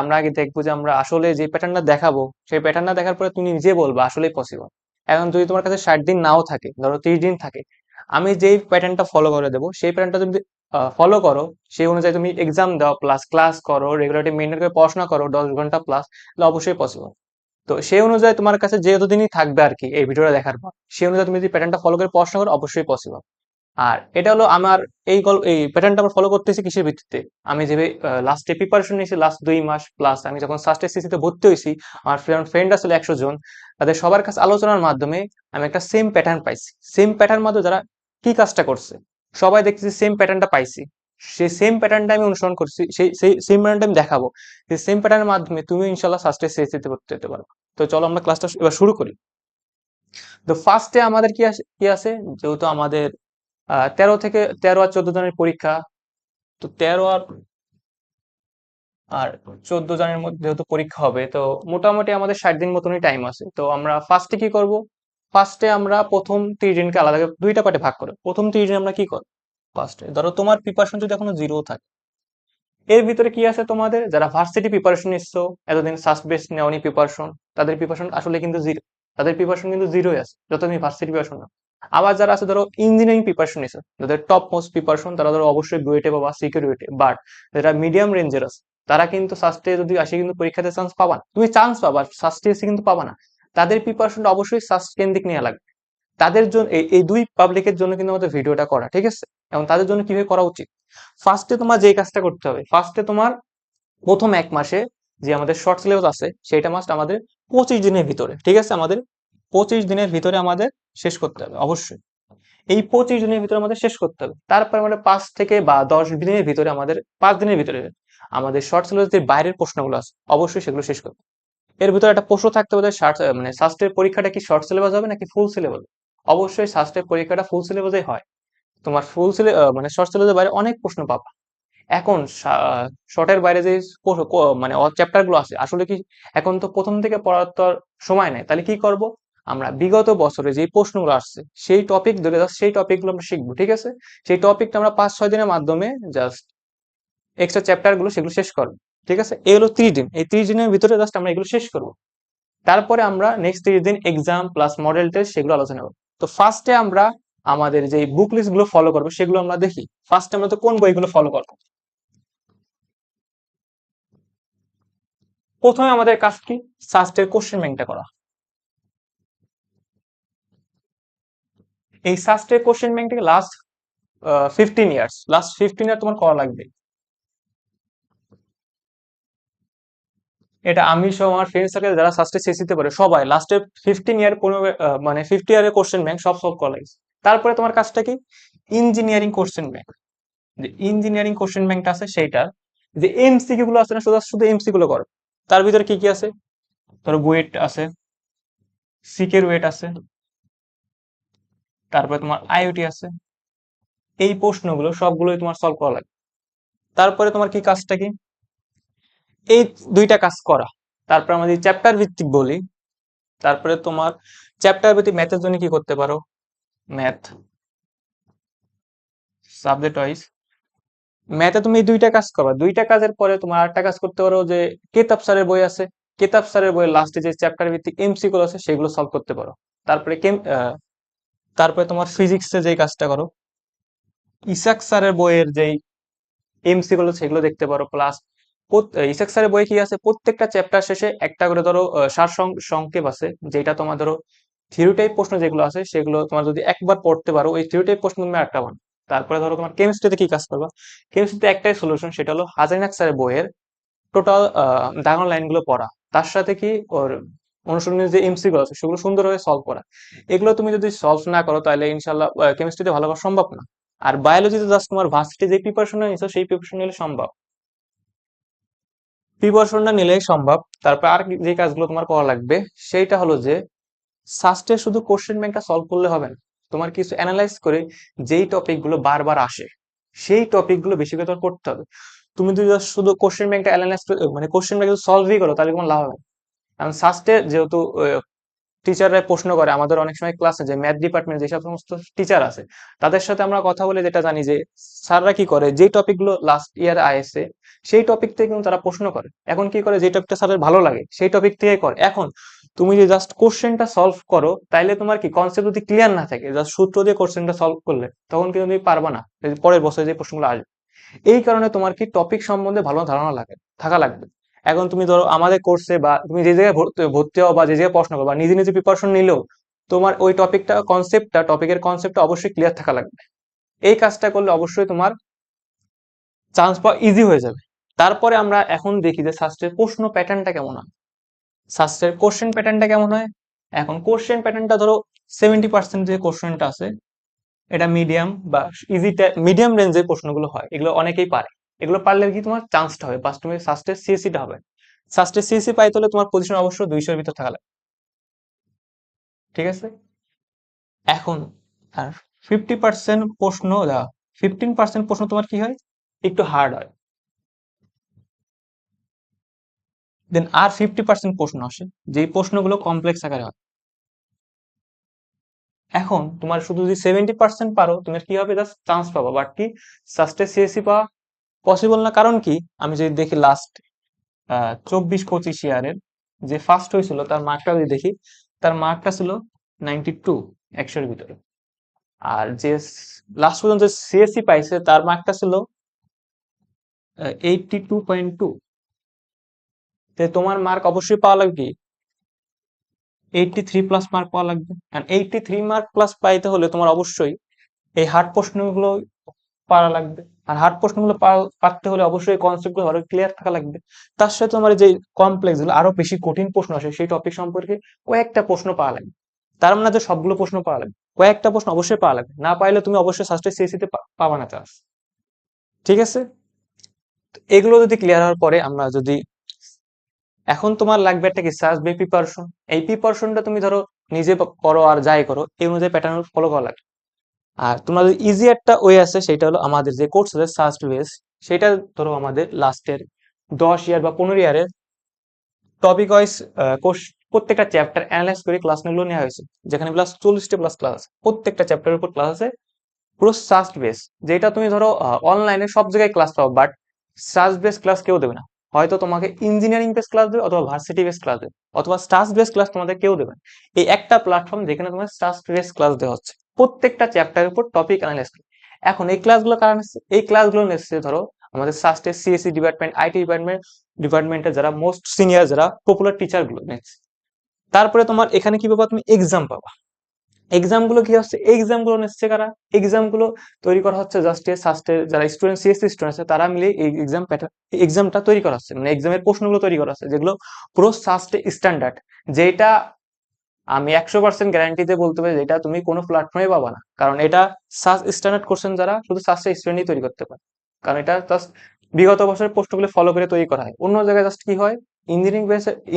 আমরা আগে দেখবো যে আমরা আসলে যে প্যাটার্নটা দেখাবো সেই প্যাটার্নটা দেখার পরে তুমি নিজে বলবা আসলেই পসিবল। এখন যদি তোমার কাছে 60 দিন নাও থাকে, ধরো 30 দিন থাকে, আমি যেই প্যাটার্নটা ফলো করে দেবো সেই প্যাটার্নটা তুমি ফলো করো, সেই অনুযায়ী তুমি এক্সাম দাও প্লাস ক্লাস করো, রেগুলারলি মেনটেন করে পড়াশোনা করো 10 ঘন্টা প্লাস, তাহলে অবশ্যই পসিবল। তো সেই অনুযায়ী তোমার কাছে যে যতদিনই থাকবে আর কি এই ভিডিওটা দেখার পর, সেই অনুযায়ী তুমি যদি প্যাটার্নটা ফলো করে পড়াশোনা করো অবশ্যই পসিবল। আর এটা হলো আমার এই প্যাটার্নটা আমরা ফলো করতেছি কিসের ভিত্তিতে, আমি যে লাস্টে প্রিপারেশন নিয়েছি লাস্ট 2 মাস প্লাস, আমি যখন ফার্স্ট এসএসসি তে ভর্তি হয়েছি, আমার ফ্রেন্ড আসলে 100 জন, তাদের সবার কাছে আলোচনার মাধ্যমে আমি একটা সেম প্যাটার্ন পাইছি। সেম প্যাটার্ন মাধ্যমে যারা কি কাজটা করছে সবাই দেখতেছি সেম প্যাটার্নটা পাইছি, সেই সেম প্যাটার্নটা আমি অনুসরণ করছি, সেই সেই সেম প্যাটার্নটা আমি দেখাবো। সেই সেম প্যাটার্নের মাধ্যমে তুমি ইনশাল্লাহ ফার্স্ট এসএসসি তে ভর্তি হতে পারো। তো চলো আমরা ক্লাসটা এবার শুরু করি। তো ফার্স্টে আমাদের কি আছে, যেহেতু আমাদের 13 আর 14 জনের পরীক্ষা, তো 13 আর 14 জনের মধ্যে যেহেতু পরীক্ষা হবে, তো মোটামুটি আমাদের 60 দিন মতনই টাইম আছে। তো আমরা ফার্স্টে কি করব, ফার্স্টে আমরা প্রথম 30 দিনকে আলাদা করে দুইটা পার্টে ভাগ করে প্রথম 30 দিন আমরা কি করব। ফার্স্টে ধরো তোমার প্রিপারেশন যদি এখনো জিরো থাকে, এর ভিতরে কি আছে, তোমাদের যারা ভার্সিটি প্রিপারেশন নিচ্ছ, এতদিন সাস্ট বেস নেওনি প্রিপারেশন, তাদের প্রিপারেশন আসলে কিন্তু জিরো, তাদের প্রিপারেশন কিন্তু জিরোই আছে যত তুমি ভার্সিটি প্রিপারেশন নাও। আবার যারা আছে ধরো ইঞ্জিনিয়ারিং প্রিপারেশন নিচ্ছে, যাদের টপ মোস্ট প্রিপারেশন, তারা ধরো অবশ্যই বুয়েটে পাবা সিকিউরিটি, বাট যারা মিডিয়াম রেঞ্জের আছে তারা কিন্তু সাস্টে যদি আসে কিন্তু পরীক্ষাতে চান্স পাবা না, তুমি চান্স পাবা সাস্টে এসে কিন্তু পাবা না। তাদের প্রিপারেশনটা অবশ্যই সাস্ট কেন্দ্রিক নেওয়া লাগবে। তাদের জন্য এই দুই পাবলিকের জন্য কিন্তু আমাদের ভিডিওটা করা, ঠিক আছে? এবং তাদের জন্য কিভাবে করা উচিত, ফার্স্টে তোমার যে কাজটা করতে হবে, ফার্স্টে তোমার প্রথম 1 মাসে যে আমাদের শর্ট সিলেবাস আছে সেটা মাস্ট আমাদের 25 দিনের ভিতরে, ঠিক আছে, আমাদের 25 দিনের ভিতরে আমাদের শেষ করতে হবে অবশ্যই। এই 25 দিনের ভিতরে আমাদের শেষ করতে হবে, তারপর আমাদের 5 থেকে বা 10 দিনের ভিতরে, আমাদের 5 দিনের ভিতরে আমাদের শর্ট সিলেবাস যে বাইরের প্রশ্নগুলো আছে অবশ্যই সেগুলো শেষ করতে হবে। এর ভিতরে একটা প্রশ্ন থাকতে হবে, মানে সাস্টের পরীক্ষাটা কি শর্ট সিলেবাস হবে নাকি ফুল সিলেবাস? অবশ্যই সাস্টের পরীক্ষাটা ফুল সিলেবাসে হয়। তোমার মানে শর্ট সিলেবাসের বাইরে অনেক প্রশ্ন পাবা। এখন শর্টের বাইরে যে মানে চ্যাপ্টার গুলো আছে আসলে কি, এখন তো প্রথম থেকে পড়ার তো আর সময় নেই, তাহলে কি করব, আমরা বিগত বছরে যে প্রশ্নগুলো আসছে সেই টপিক ধরে জাস্ট সেই টপিক গুলো আমরা শিখবো, ঠিক আছে? সেই টপিকটা আমরা 5-6 দিনের মাধ্যমে জাস্ট এক্সট্রা চ্যাপ্টার গুলো সেগুলো শেষ করবো, ঠিক আছে? এই হলো 30 দিন, এই 30 দিনের ভিতরে জাস্ট আমরা এগুলো শেষ করবো। তারপরে আমরা নেক্সট 30 দিন এক্সাম প্লাস মডেল টেস্ট সেগুলো আলোচনা করবো। তো ফার্স্টে আমরা আমাদের যে বুক লিস্ট গুলো ফলো করবো সেগুলো আমরা দেখি। ফার্স্টে আমরা তো কোন বইগুলো ফলো করবো, প্রথমে আমাদের কাজ কি, সাস্টের কোশ্চেন ব্যাংকটা করা। এই সাস্টের কোশ্চেন ব্যাংকটাকে লাস্ট 15 ইয়ার তোমার করা লাগবে। এটা আমি সহ আমার ফ্রেন্ড সার্কেল যারা সাস্টে শেষ দিতে পারে সবাই লাস্টের 15 ইয়ার কোনো মানে 50 ইয়ারের কোশ্চেন ব্যাংক সব সলভ করা লাগছে। তারপরে তোমার কাজটা কি, ইঞ্জিনিয়ারিং কোশ্চেন ব্যাংক, যে ইঞ্জিনিয়ারিং কোশ্চেন ব্যাংকটা আছে সেইটা, যে এমসিকিউ গুলো আছে না, শুধু শুধু এমসিকিউ গুলো করো। তার ভিতরে কি কি আছে, ধরো বুয়েট আছে, সিকের ওয়েট আছে, তারপরে তোমার আইওটি আছে, এই প্রশ্নগুলো সবগুলোই তোমার সলভ করা লাগবে। তারপরে তোমার কি কাজটা কি, এই দুইটা কাজ করা। তারপর আমরা যদি চ্যাপ্টার ভিত্তিক বলি, তারপরে তোমার চ্যাপ্টার ভিত্তিক ম্যাথের জন্য কি করতে পারো, ম্যাথ সাবজেক্ট ওয়াইজ ম্যাথে তুমি এই দুইটা কাজ করবা। দুইটা কাজের পরে তোমার আরেকটা কাজ করতে পারো, যে কেতাব স্যারের বই আছে, কেতাব স্যারের বইয়ের লাস্টে যে চ্যাপ্টার ভিত্তিক এমসি গুলো আছে সেগুলো সলভ করতে পারো। তারপরে তারপরে তোমার ফিজিক্সে যে কাজটা করো, ইসাক স্যারের বইয়ের যেই এমসি গুলো সেগুলো দেখতে পারো। প্লাস ইসাক স্যারের বই কি আছে, প্রত্যেকটা চ্যাপ্টার শেষে একটা করে ধরো সংক্ষেপ আছে, যেটা তোমার ধরো থিওরি টাইপ প্রশ্ন যেগুলো আছে সেগুলো তোমার যদি একবার পড়তে পারো, ওই থিওরি টাইপ প্রশ্ন তুমি একটা বান। তারপরে ধরো তোমার কেমিস্ট্রিতে কি কাজ করবা, কেমিস্ট্রিতে একটাই সলিউশন, সেটা হলো হাজারিনাক স্যারের বইয়ের টোটাল ডায়গোনাল লাইন গুলো পড়া, তার সাথে কি ওর অনুশীলনের যে এমসি গুলো আছে সেগুলো সুন্দরভাবে সলভ করা। এগুলো তুমি যদি সলভ না করো তাহলে ইনশাল্লাহ কেমিস্ট্রিতে ভালো করা সম্ভব না। আর বায়োলজিতে জাস্ট তোমার ভার্সিটি যে প্রিপারেশন নিছো সেই প্রিপারেশন নিলে সম্ভব, প্রিপারেশনটা নিলেই সম্ভব। তারপর আর যে কাজগুলো তোমার করা লাগবে সেইটা হলো যে সাস্টে শুধু কোশ্চেন ব্যাংকটা সলভ করলে হবে না, তোমার কিছু অ্যানালাইজ করে যেই টপিক গুলো বারবার আসে সেই টপিক গুলো বেশি করে তোমার করতে হবে। তুমি যদি just শুধু কোশ্চেন ব্যাংকটা অ্যানালাইজ মানে কোশ্চেন ব্যাংক সলভই করো তাহলে কোনো লাভ হবে না। কারণ সাস্টে যেহেতু টিচাররা প্রশ্ন করে আমাদের অনেক সময় ক্লাসে, যে ম্যাথ ডিপার্টমেন্ট যেসব সমস্ত টিচার আছে তাদের সাথে আমরা কথা বলে যেটা জানি যে স্যাররা কি করে, যে টপিকগুলো লাস্ট ইয়ার আইএসে সেই টপিক থেকে কিন্তু তারা প্রশ্ন করে। এখন কি করে, যে টপিকটা স্যারের ভালো লাগে সেই টপিক থেকে করে। এখন তুমি যে জাস্ট কোশ্চেনটা সলভ করো, তাইলে তোমার কি কনসেপ্ট যদি ক্লিয়ার না থাকে, জাস্ট সূত্র দিয়ে কোশ্চেনটা সলভ করলে তখন কিন্তু তুমি পারবা না পরের বছরে যে প্রশ্নগুলো আসবে। এই কারণে তোমার কি টপিক সম্বন্ধে ভালো ধারণা থাকা লাগবে। এখন তুমি ধরো আমাদের কোর্সে বা তুমি যে জায়গায় ভর্তি হও বা যে জায়গায় পড়াশোনা করো বা নিজে নিজে প্রিপারেশন নিলেও তোমার ওই টপিকের কনসেপ্টটা অবশ্যই ক্লিয়ার থাকা লাগবে। এই কাজটা করলে অবশ্যই তোমার চান্স পাওয়া ইজি হয়ে যাবে। তারপরে আমরা এখন দেখি যে শাস্ত্রের প্রশ্ন প্যাটার্নটা কেমন হয়, শাস্ত্রের কোশ্চেন প্যাটার্নটা কেমন হয়। এখন কোশ্চেন প্যাটার্নটা ধরো 70% যে কোশ্চেনটা আছে এটা মিডিয়াম বা ইজি, মিডিয়াম রেঞ্জের প্রশ্নগুলো হয়, এগুলো অনেকেই পারে। এগুলো পারলে কি তোমার চান্সটা হবে, বাস তুমি সাস্টের সিএসিটা হবে। সাস্টের সিএসি পাইতে হলে তোমার পজিশন অবশ্য 200-এর ভিতর থাকা লাগবে, ঠিক আছে। এখন আর 50% প্রশ্ন, 15% প্রশ্ন তোমার কি হয়, একটু হার্ড হয়। দেন আর 50% প্রশ্ন আসে যে প্রশ্নগুলো কমপ্লেক্স আকারে হয়। এখন তোমার শুধু যদি 70% পারো, তুমি কি হবে, জাস্ট চান্স পাবা, বাট কি সাস্টের সিএসি পাওয়া পসিবল না। কারণ কি, আমি যদি দেখি লাস্ট 24-25 ইয়ারের যে ফার্স্ট হয়েছিল তার মার্কটা যদি দেখি, তার মার্কটা ছিল 92, 100-এর ভিতরে। আর যে লাস্ট পর্যন্ত সিএসসি পাইছে তার মার্কটা ছিল 82.2। তোমার মার্ক অবশ্যই পাওয়া লাগবে কি 83+ মার্ক পাওয়া লাগবে। কারণ 83 মার্ক প্লাস পাইতে হলে তোমার অবশ্যই এই হার্ড প্রশ্নগুলো পারা লাগবে। আর হার্ড প্রশ্নগুলো পারতে হলে অবশ্যই কনসেপ্ট গুলো আরো ক্লিয়ার থাকা লাগবে। তার সাথে তোমার যে কমপ্লেক্স গুলো আরো বেশি কঠিন প্রশ্ন আসে সেই টপিক সম্পর্কে কয়েকটা প্রশ্ন পাওয়া লাগবে। তার মানে যে সবগুলো প্রশ্ন পাওয়া লাগবে, কয়েকটা প্রশ্ন অবশ্যই পাওয়া লাগবে। না পাইলে তুমি অবশ্যই সাস্টে সিএসসি তে পাবা না চান্স, ঠিক আছে। তো এগুলো যদি ক্লিয়ার হওয়ার পরে আমরা যদি, এখন তোমার লাগবে একটা কি সার্চ বি প্রিপারেশন। এই প্রিপারেশনটা তুমি ধরো নিজে করো আর যাই করো, এই অনুযায়ী প্যাটার্ন ফলো করা লাগবে। আর তোমাদের ইজি একটা ওয়ে আছে, সেটা হলো আমাদের যে কোর্স আছে সাস্ট বেস, সেটা ধরো আমাদের লাস্টের 10 ইয়ার বা 15 ইয়ারের টপিক ওয়াইজ কোর্স, প্রত্যেকটা চ্যাপ্টার অ্যানালাইজ করে ক্লাস গুলো নেওয়া হয়েছে, যেখানে প্লাস 40টা প্লাস ক্লাস আছে, প্রত্যেকটা চ্যাপ্টারের উপর ক্লাস আছে পুরো সাস্ট বেস। যেটা তুমি ধরো অনলাইনে সব জায়গায় ক্লাস পাবো, বাট সাস্ট বেস ক্লাস কেউ দেবে না। হয়তো তোমাকে ইঞ্জিনিয়ারিং বেস ক্লাস দেবে, অথবা ভার্সিটি বেস ক্লাস দেবে, অথবা স্টাস বেস ক্লাস তোমাদের কেউ দেবে না। এই একটা প্ল্যাটফর্ম যেখানে তোমার স্টাস বেস ক্লাস দেওয়া হচ্ছে প্রত্যেকটা চ্যাপ্টারের উপর টপিক অ্যানালাইজ করে। এখন এই ক্লাসগুলো কারণ এই ক্লাসগুলো নিচ্ছে ধরো আমাদের সাস্টের সিএসসি ডিপার্টমেন্ট, আইটি ডিপার্টমেন্টে যারা মোস্ট সিনিয়র, যারা পপুলার টিচার গুলো নিচ্ছে। তারপরে তোমার এখানে কি পাবা, তুমি এক্সাম পাবা। এক্সাম গুলো কি হচ্ছে, এক্সাম গুলো নিচ্ছে কারা, এক্সাম গুলো তৈরি করা হচ্ছে জাস্ট সাস্টের যারা স্টুডেন্ট, সিএসসি স্টুডেন্ট আছে তারা মিলে এই এক্সামটা তৈরি করা হচ্ছে, মানে এক্সামের প্রশ্নগুলো তৈরি করা হচ্ছে যেগুলো পুরো সাস্টে স্ট্যান্ডার্ড। যেটা আমি 100% গ্যারান্টিতে বলতে পারি যেটা তুমি কোনো প্ল্যাটফর্মে পাবা না। কারণ এটা সাস স্ট্যান্ডার্ড কোশ্চেন যারা শুধু সাস্টে স্টুডেন্টই তৈরি করতে পারে। কারণ এটা জাস্ট বিগত বছরের প্রশ্নগুলো ফলো করে তৈরি করা হয়। অন্য জায়গায় জাস্ট কি হয়,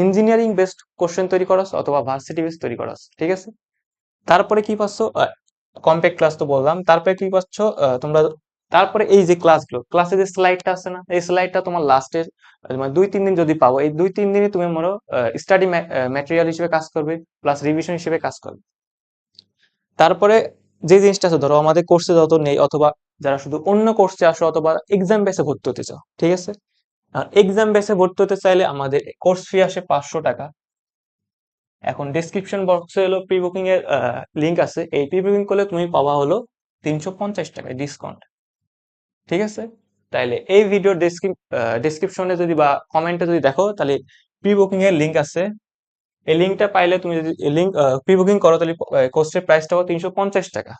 ইঞ্জিনিয়ারিং বেসড কোশ্চেন তৈরি করা হচ্ছে অথবা ভার্সিটি বেসড তৈরি করা হচ্ছে, ঠিক আছে। তারপরে কি পাচ্ছ, কম্প্যাক্ট ক্লাস তো বললাম। তারপরে কি পাচ্ছ তোমরা, তারপরে এই যে ক্লাসগুলো, ক্লাসে যে স্লাইডটা আছে না, এই স্লাইডটা তোমার লাস্টের মানে 2-3 দিন যদি পাবো, এই 2-3 দিনে তুমি মনে স্টাডি ম্যাটেরিয়াল হিসেবে কাজ করবে, প্লাস রিভিশন হিসেবে কাজ করবে। তারপরে যে জিনিসটা আছে, ধরো আমাদের কোর্সে যত নেই, অথবা যারা শুধু অন্য কোর্সে আসো, অথবা এক্সাম বেসে ভর্তি হতে চাও, ঠিক আছে। আর এক্সাম বেসে ভর্তি হতে চাইলে আমাদের কোর্স ফি আসে 500 টাকা। এখন ডেসক্রিপশন বক্সে হলো প্রি বুকিং এর লিংক আছে, এই প্রি বুকিং করলে তুমি পাবা হলো 350 টাকায় ডিসকাউন্ট, ঠিক আছে। তাইলে এই ভিডিওর ডেসক্রিপশনে যদি বা কমেন্টে যদি দেখো, তাহলে প্রি বুকিং এর লিংক আছে। এই লিংকটা পাইলে তুমি যদি লিংক প্রি বুকিং করো, তাহলে কোর্সের প্রাইসটা হবে 350 টাকা।